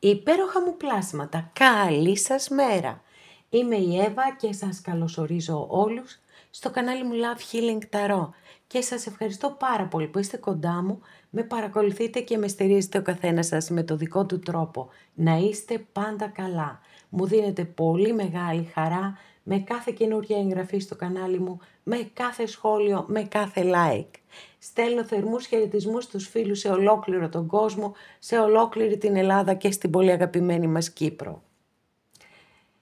Υπέροχα μου πλάσματα, καλή σας μέρα! Είμαι η Εύα και σας καλωσορίζω όλους στο κανάλι μου Love Healing Tarot και σας ευχαριστώ πάρα πολύ που είστε κοντά μου, με παρακολουθείτε και με στηρίζετε ο καθένας σας με το δικό του τρόπο. Να είστε πάντα καλά. Μου δίνετε πολύ μεγάλη χαρά με κάθε καινούργια εγγραφή στο κανάλι μου, με κάθε σχόλιο, με κάθε like. Στέλνω θερμούς χαιρετισμούς στους φίλους σε ολόκληρο τον κόσμο, σε ολόκληρη την Ελλάδα και στην πολύ αγαπημένη μας Κύπρο.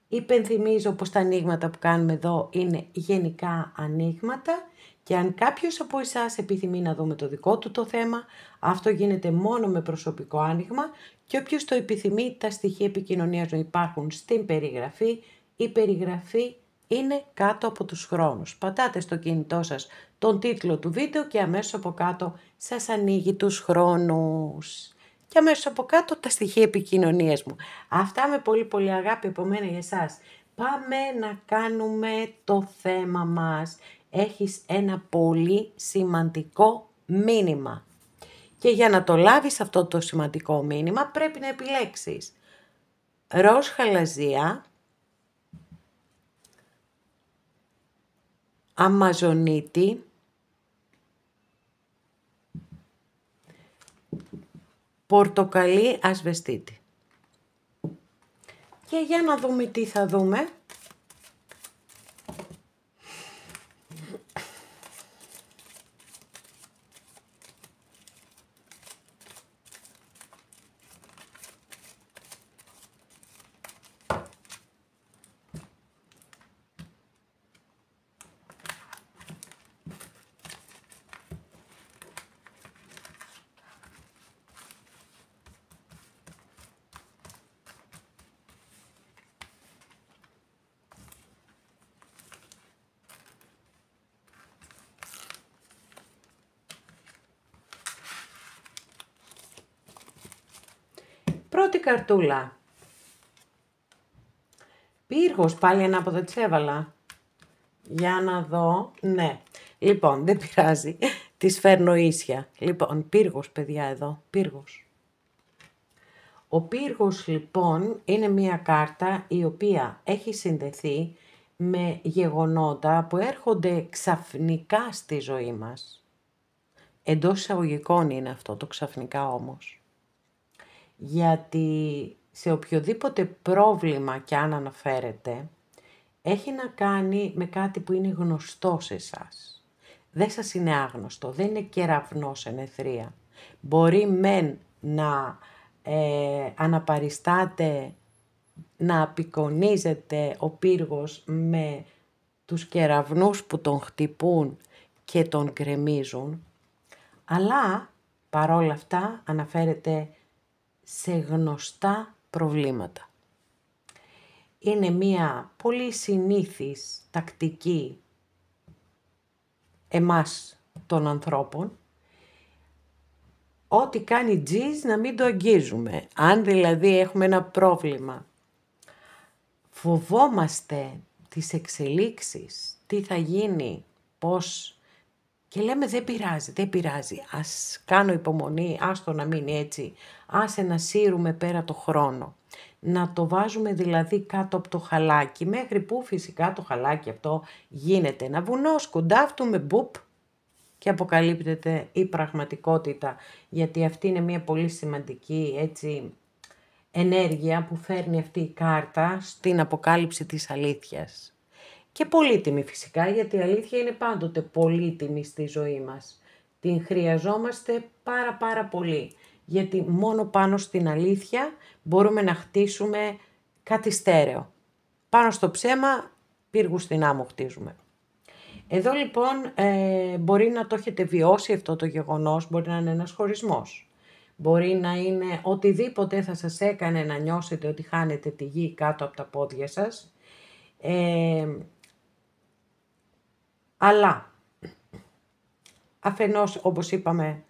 Υπενθυμίζω πως τα ανοίγματα που κάνουμε εδώ είναι γενικά ανοίγματα και αν κάποιος από εσάς επιθυμεί να δούμε το δικό του το θέμα, αυτό γίνεται μόνο με προσωπικό άνοιγμα και όποιος το επιθυμεί, τα στοιχεία επικοινωνίας μου υπάρχουν στην περιγραφή. Η περιγραφή είναι κάτω από τους χρόνους. Πατάτε στο κινητό σας τον τίτλο του βίντεο και αμέσως από κάτω σας ανοίγει τους χρόνους. Και αμέσως από κάτω τα στοιχεία επικοινωνίας μου. Αυτά με πολύ πολύ αγάπη από μένα για εσάς. Πάμε να κάνουμε το θέμα μας. Έχεις ένα πολύ σημαντικό μήνυμα. Και για να το λάβεις αυτό το σημαντικό μήνυμα πρέπει να επιλέξεις ροζ χαλαζία, αμαζονίτη, πορτοκαλί ασβεστίτη. Και για να δούμε τι θα δούμε. Πρώτη καρτούλα. Πύργος, πάλι ανάποδα της έβαλα. Για να δω, ναι. Λοιπόν, δεν πειράζει, τις φέρνω ίσια. Λοιπόν, πύργος παιδιά εδώ, πύργος. Ο πύργος λοιπόν είναι μια κάρτα η οποία έχει συνδεθεί με γεγονότα που έρχονται ξαφνικά στη ζωή μας. Εντός εισαγωγικών είναι αυτό το ξαφνικά όμως. Γιατί σε οποιοδήποτε πρόβλημα κι αν αναφέρεται, έχει να κάνει με κάτι που είναι γνωστό σε εσάς. Δεν σας είναι άγνωστο, δεν είναι κεραυνός εν αιθρία. Μπορεί μεν να αναπαριστάτε, να απεικονίζεται ο πύργος με τους κεραυνούς που τον χτυπούν και τον γκρεμίζουν, αλλά παρόλα αυτά αναφέρεται σε γνωστά προβλήματα. Είναι μια πολύ συνήθις τακτική εμάς των ανθρώπων, ό,τι κάνει τζιζ να μην το αγγίζουμε. Αν δηλαδή έχουμε ένα πρόβλημα, φοβόμαστε τις εξελίξεις, τι θα γίνει, πώς, και λέμε δεν πειράζει, δεν πειράζει, ας κάνω υπομονή, άστο να μείνει έτσι, άσε να σύρουμε πέρα το χρόνο. Να το βάζουμε δηλαδή κάτω από το χαλάκι, μέχρι που φυσικά το χαλάκι αυτό γίνεται ένα βουνό, σκουντάφτουμε, μπουπ, και αποκαλύπτεται η πραγματικότητα, γιατί αυτή είναι μια πολύ σημαντική έτσι ενέργεια που φέρνει αυτή η κάρτα στην αποκάλυψη της αλήθειας. Και πολύτιμη φυσικά, γιατί η αλήθεια είναι πάντοτε πολύτιμη στη ζωή μας. Την χρειαζόμαστε πάρα πολύ, γιατί μόνο πάνω στην αλήθεια μπορούμε να χτίσουμε κάτι στέρεο. Πάνω στο ψέμα, πύργους στην άμμο χτίζουμε. Εδώ λοιπόν μπορεί να το έχετε βιώσει αυτό το γεγονός, μπορεί να είναι ένας χωρισμός. Μπορεί να είναι οτιδήποτε θα σας έκανε να νιώσετε ότι χάνετε τη γη κάτω από τα πόδια σας. Αλλά αφενός όπως είπαμε,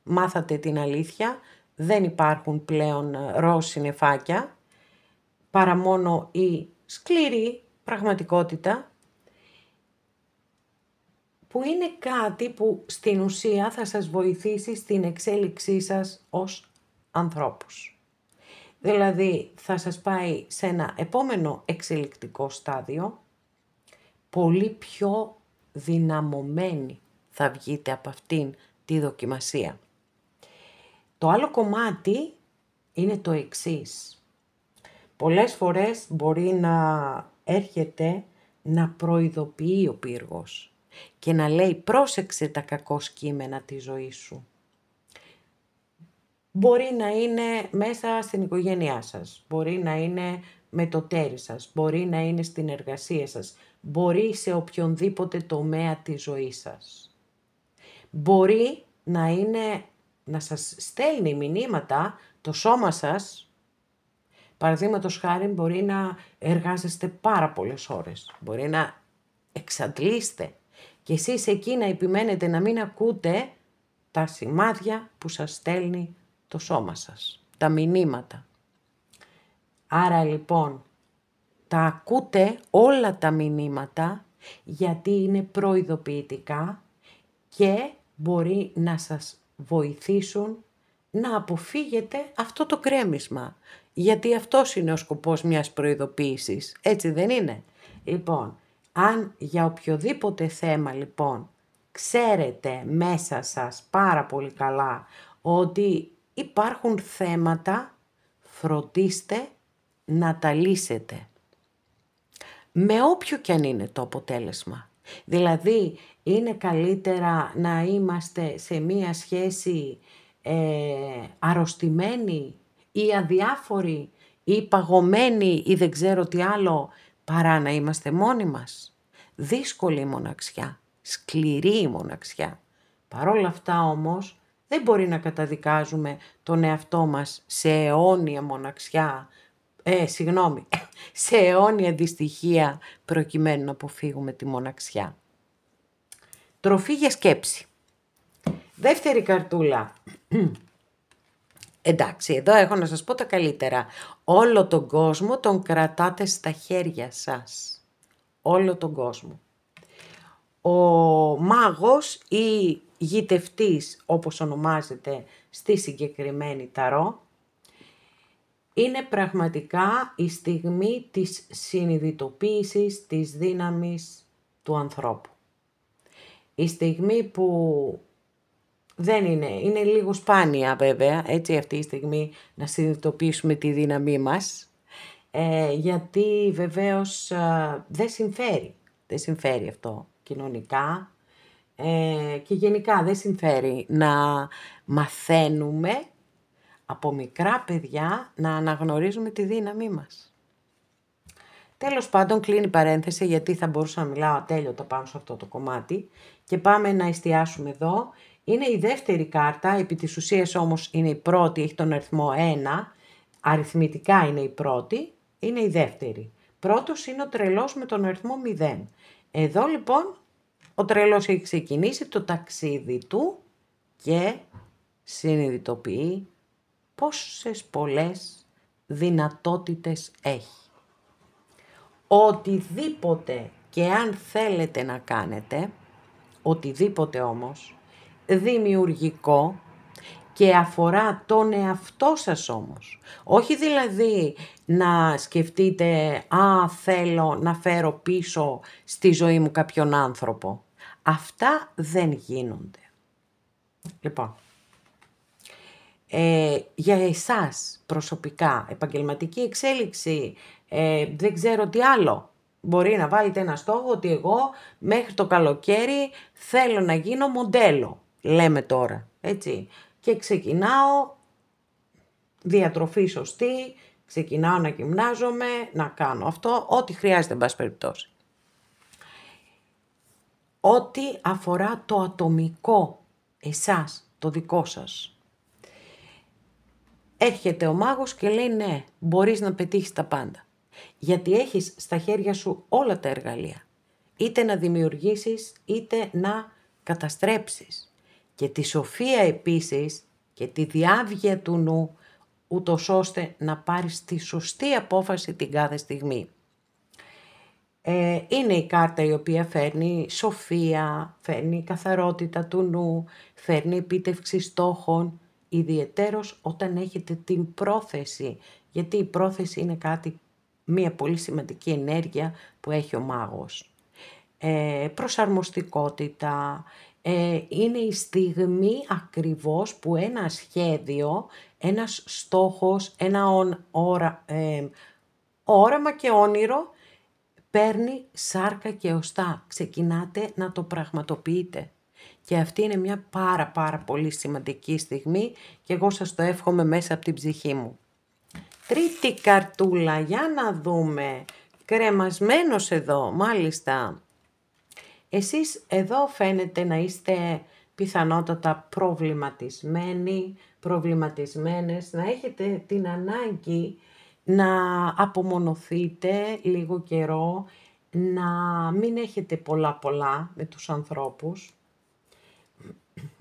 μάθατε την αλήθεια, δεν υπάρχουν πλέον ροζ συννεφάκια, παρά μόνο η σκληρή πραγματικότητα, που είναι κάτι που στην ουσία θα σας βοηθήσει στην εξέλιξή σας ως ανθρώπους. Δηλαδή θα σας πάει σε ένα επόμενο εξελικτικό στάδιο, πολύ πιο δυναμωμένοι θα βγείτε από αυτήν τη δοκιμασία. Το άλλο κομμάτι είναι το εξής. Πολλές φορές μπορεί να έρχεται να προειδοποιεί ο πύργος και να λέει πρόσεξε τα κακό κείμενα της ζωής σου. Μπορεί να είναι μέσα στην οικογένειά σας, μπορεί να είναι με το τέρι σας, μπορεί να είναι στην εργασία σας, μπορεί σε οποιονδήποτε τομέα της ζωής σας. Μπορεί να είναι να σας στέλνει μηνύματα το σώμα σας. Παραδείγματος χάρη μπορεί να εργάζεστε πάρα πολλές ώρες, μπορεί να εξαντλείστε και εσείς εκεί να επιμένετε να μην ακούτε τα σημάδια που σας στέλνει το σώμα σας, τα μηνύματα. Άρα λοιπόν τα ακούτε όλα τα μηνύματα γιατί είναι προειδοποιητικά και μπορεί να σας βοηθήσουν να αποφύγετε αυτό το κρέμισμα. Γιατί αυτός είναι ο σκοπός μιας προειδοποίησης, έτσι δεν είναι? Λοιπόν, αν για οποιοδήποτε θέμα λοιπόν ξέρετε μέσα σας πάρα πολύ καλά ότι υπάρχουν θέματα, φροντίστε να τα λύσετε. Με όποιο κι αν είναι το αποτέλεσμα. Δηλαδή, είναι καλύτερα να είμαστε σε μία σχέση αρρωστημένοι ή αδιάφοροι ή παγωμένοι ή δεν ξέρω τι άλλο, παρά να είμαστε μόνοι μας. Δύσκολη η μοναξιά, σκληρή η μοναξιά. Παρ' όλα αυτά όμως, δεν μπορεί να καταδικάζουμε τον εαυτό μας σε αιώνια μοναξιά, σε αιώνια δυστυχία προκειμένου να αποφύγουμε τη μοναξιά. Τροφή για σκέψη. Δεύτερη καρτούλα. Εντάξει, εδώ έχω να σας πω τα καλύτερα. Όλο τον κόσμο τον κρατάτε στα χέρια σας. Όλο τον κόσμο. Ο μάγος ή γητευτής, όπως ονομάζεται στη συγκεκριμένη ταρό, είναι πραγματικά η στιγμή της συνειδητοποίησης της δύναμης του ανθρώπου. Η στιγμή που δεν είναι λίγο σπάνια βέβαια, έτσι αυτή η στιγμή να συνειδητοποιήσουμε τη δύναμή μας, γιατί βεβαίως δεν συμφέρει αυτό κοινωνικά και γενικά δεν συμφέρει να μαθαίνουμε από μικρά παιδιά να αναγνωρίζουμε τη δύναμή μας. Τέλος πάντων, κλείνει παρένθεση γιατί θα μπορούσα να μιλάω ατέλειωτα πάνω σε αυτό το κομμάτι και πάμε να εστιάσουμε εδώ. Είναι η δεύτερη κάρτα, επί της ουσίας όμως είναι η πρώτη, έχει τον αριθμό 1, αριθμητικά είναι η πρώτη, είναι η δεύτερη. Πρώτος είναι ο τρελός με τον αριθμό 0. Εδώ λοιπόν ο τρελός έχει ξεκινήσει το ταξίδι του και συνειδητοποιεί πόσες πολλές δυνατότητες έχει. Οτιδήποτε και αν θέλετε να κάνετε, οτιδήποτε όμως, δημιουργικό και αφορά τον εαυτό σας όμως. Όχι δηλαδή να σκεφτείτε θέλω να φέρω πίσω στη ζωή μου κάποιον άνθρωπο. Αυτά δεν γίνονται. Λοιπόν, για εσάς προσωπικά, επαγγελματική εξέλιξη, δεν ξέρω τι άλλο. Μπορεί να βάλετε ένα στόχο ότι εγώ μέχρι το καλοκαίρι θέλω να γίνω μοντέλο, λέμε τώρα, έτσι. Και ξεκινάω διατροφή σωστή, ξεκινάω να γυμνάζομαι, να κάνω αυτό, ό,τι χρειάζεται εν πάση περιπτώσει. Ό,τι αφορά το ατομικό, εσάς, το δικό σας. Έρχεται ο μάγος και λέει ναι, μπορείς να πετύχεις τα πάντα. Γιατί έχεις στα χέρια σου όλα τα εργαλεία. Είτε να δημιουργήσεις, είτε να καταστρέψεις. Και τη σοφία επίσης και τη διάβγεια του νου, ούτως ώστε να πάρεις τη σωστή απόφαση την κάθε στιγμή. Είναι η κάρτα η οποία φέρνει σοφία, φέρνει καθαρότητα του νου, φέρνει επίτευξη στόχων, ιδιαιτέρως όταν έχετε την πρόθεση γιατί η πρόθεση είναι μια πολύ σημαντική ενέργεια που έχει ο μάγος. Προσαρμοστικότητα, είναι η στιγμή ακριβώς που ένα σχέδιο, ένας στόχος, ένα όραμα και όνειρο παίρνει σάρκα και οστά. Ξεκινάτε να το πραγματοποιείτε. Και αυτή είναι μια πάρα πολύ σημαντική στιγμή και εγώ σας το εύχομαι μέσα από την ψυχή μου. Τρίτη καρτούλα, για να δούμε. Κρεμασμένος εδώ, μάλιστα. Εσείς εδώ φαίνεται να είστε πιθανότατα προβληματισμένες, να έχετε την ανάγκη να απομονωθείτε λίγο καιρό, να μην έχετε πολλά με τους ανθρώπους,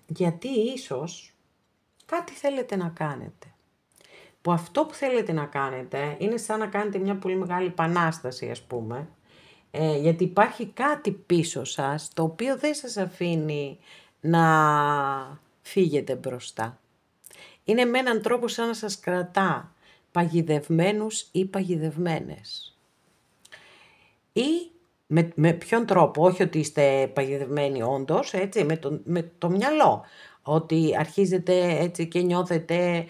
γιατί ίσως κάτι θέλετε να κάνετε. Που αυτό που θέλετε να κάνετε είναι σαν να κάνετε μια πολύ μεγάλη επανάσταση, ας πούμε, γιατί υπάρχει κάτι πίσω σας το οποίο δεν σας αφήνει να φύγετε μπροστά. Είναι με έναν τρόπο σαν να σας κρατά παγιδευμένους ή παγιδευμένες. Ή με ποιον τρόπο, όχι ότι είστε παγιδευμένοι όντως, έτσι, με το μυαλό, ότι αρχίζετε έτσι και νιώθετε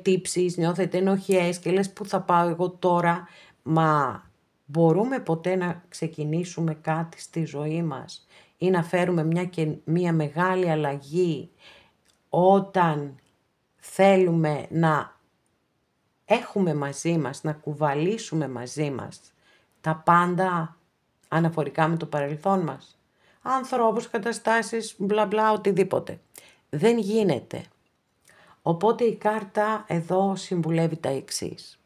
τύψεις, νιώθετε ενοχές και λες πού θα πάω εγώ τώρα, μα μπορούμε ποτέ να ξεκινήσουμε κάτι στη ζωή μας ή να φέρουμε μια μεγάλη αλλαγή όταν θέλουμε να έχουμε μαζί μας, να κουβαλήσουμε μαζί μας τα πάντα αναφορικά με το παρελθόν μας. Ανθρώπους, καταστάσεις, μπλα μπλα, οτιδήποτε. Δεν γίνεται. Οπότε η κάρτα εδώ συμβουλεύει τα εξής.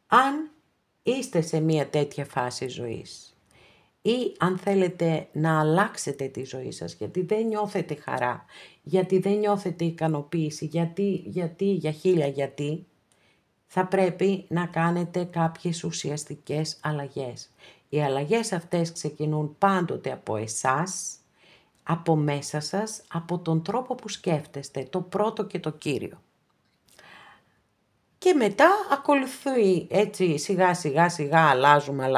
Αν είστε σε μια τέτοια φάση ζωής ή αν θέλετε να αλλάξετε τη ζωή σας γιατί δεν νιώθετε χαρά, γιατί δεν νιώθετε ικανοποίηση, για χίλια γιατί, θα πρέπει να κάνετε κάποιες ουσιαστικές αλλαγές. Οι αλλαγές αυτές ξεκινούν πάντοτε από εσάς, από μέσα σας, από τον τρόπο που σκέφτεστε, το πρώτο και το κύριο. Και μετά ακολουθεί έτσι σιγά σιγά αλλάζουμε.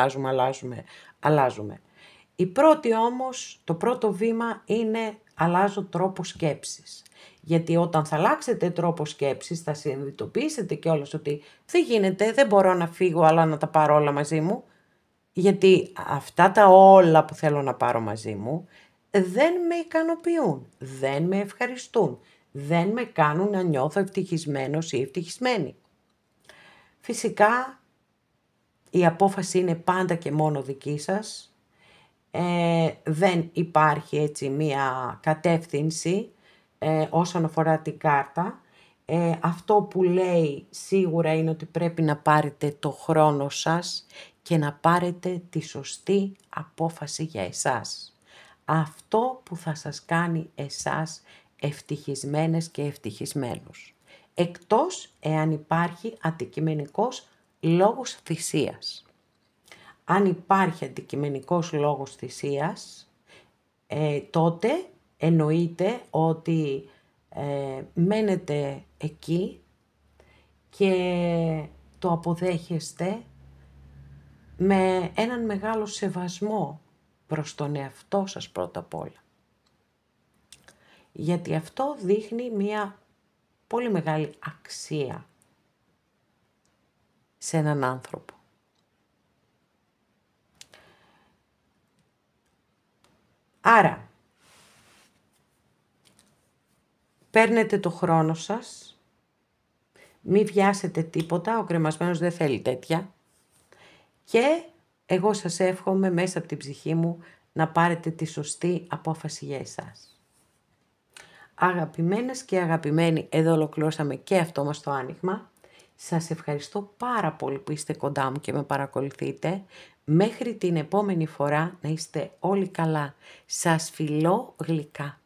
Το πρώτο βήμα είναι αλλάζω τρόπο σκέψης. Γιατί όταν θα αλλάξετε τρόπο σκέψης θα συνειδητοποιήσετε κιόλας ότι δεν γίνεται, δεν μπορώ να φύγω αλλά να τα πάρω όλα μαζί μου. Γιατί αυτά τα όλα που θέλω να πάρω μαζί μου δεν με ικανοποιούν, δεν με ευχαριστούν, δεν με κάνουν να νιώθω ευτυχισμένος ή ευτυχισμένη. Φυσικά η απόφαση είναι πάντα και μόνο δική σας. Δεν υπάρχει έτσι μία κατεύθυνση όσον αφορά την κάρτα. Αυτό που λέει σίγουρα είναι ότι πρέπει να πάρετε το χρόνο σας και να πάρετε τη σωστή απόφαση για εσάς. Αυτό που θα σας κάνει εσάς ευτυχισμένες και ευτυχισμένους. Εκτός εάν υπάρχει αντικειμενικός λόγος θυσίας. Αν υπάρχει αντικειμενικός λόγος θυσίας, τότε εννοείται ότι μένετε εκεί και το αποδέχεστε με έναν μεγάλο σεβασμό προς τον εαυτό σας πρώτα απ' όλα. Γιατί αυτό δείχνει μια πολύ μεγάλη αξία σε έναν άνθρωπο. Άρα, παίρνετε το χρόνο σας, μη βιάσετε τίποτα, ο κρεμασμένος δεν θέλει τέτοια και εγώ σας εύχομαι μέσα από την ψυχή μου να πάρετε τη σωστή απόφαση για εσάς. Αγαπημένες και αγαπημένοι, εδώ ολοκληρώσαμε και αυτό μας το άνοιγμα. Σας ευχαριστώ πάρα πολύ που είστε κοντά μου και με παρακολουθείτε. Μέχρι την επόμενη φορά να είστε όλοι καλά. Σας φιλώ γλυκά.